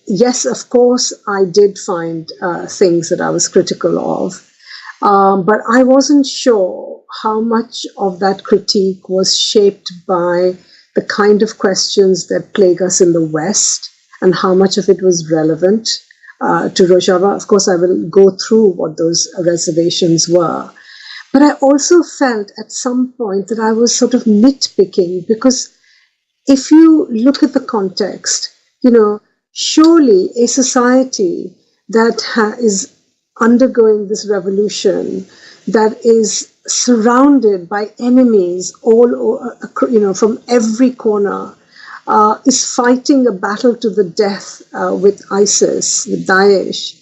Yes, of course, I did find things that I was critical of, but I wasn't sure how much of that critique was shaped by the kind of questions that plague us in the West and how much of it was relevant to Rojava. Of course, I will go through what those reservations were. But I also felt at some point that I was sort of nitpicking, because if you look at the context, surely a society that is undergoing this revolution, that is surrounded by enemies all over, from every corner, is fighting a battle to the death with ISIS, with Daesh.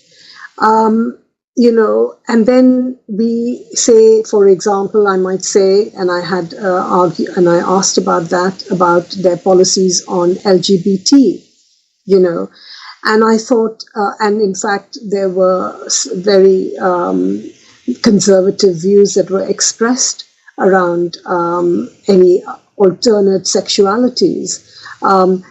And then we say, for example, I might say, and I had and I asked about their policies on LGBT, and I thought, and in fact, there were very conservative views that were expressed around any alternate sexualities.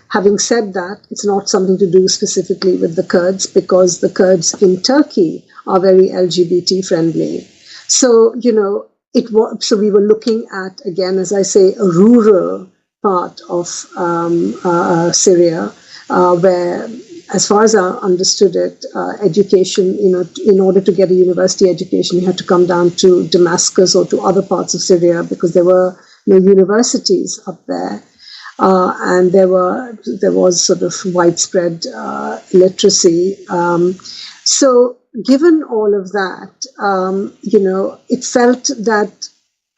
Having said that, it's not something to do specifically with the Kurds, because the Kurds in Turkey are very LGBT friendly. So, so we were looking at, again, as I say, a rural part of Syria, where, as far as I understood it, education, in order to get a university education, you had to come down to Damascus or to other parts of Syria, because there were no universities up there. And there was sort of widespread illiteracy. So given all of that, it felt that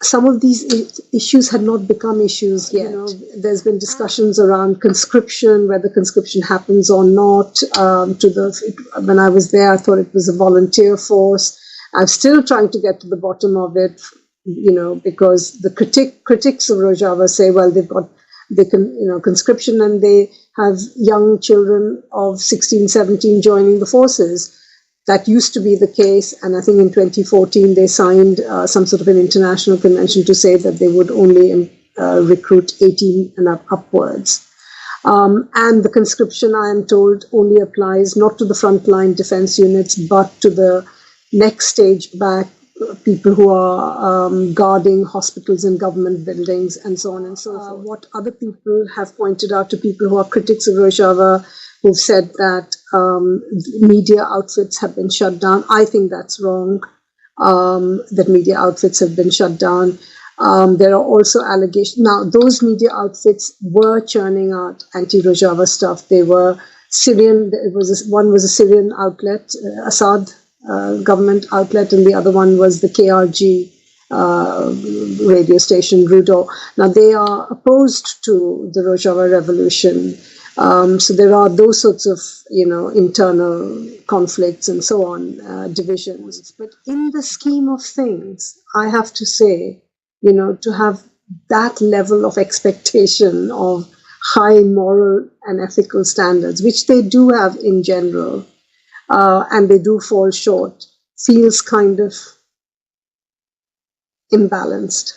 some of these issues had not become issues yet. There's been discussions around conscription, whether conscription happens or not. When I was there, I thought it was a volunteer force. I'm still trying to get to the bottom of it, because the critics of Rojava say, well, they can, conscription, and they have young children of 16, 17 joining the forces. That used to be the case, and I think in 2014 they signed some sort of an international convention to say that they would only recruit 18 and upwards. And the conscription, I am told, only applies not to the frontline defense units, but to the next stage back, people who are guarding hospitals and government buildings and so on and so forth. What other people have pointed out to people who are critics of Rojava, who've said that media outfits have been shut down. I think that's wrong, that media outfits have been shut down. There are also allegations. Now, those media outfits were churning out anti-Rojava stuff. They were Syrian. One was a Syrian outlet, Assad government outlet, and the other one was the KRG radio station, Rudo. Now, they are opposed to the Rojava revolution. So there are those sorts of, internal conflicts and so on, divisions. But in the scheme of things, I have to say, to have that level of expectation of high moral and ethical standards, which they do have in general, and they do fall short, feels kind of imbalanced.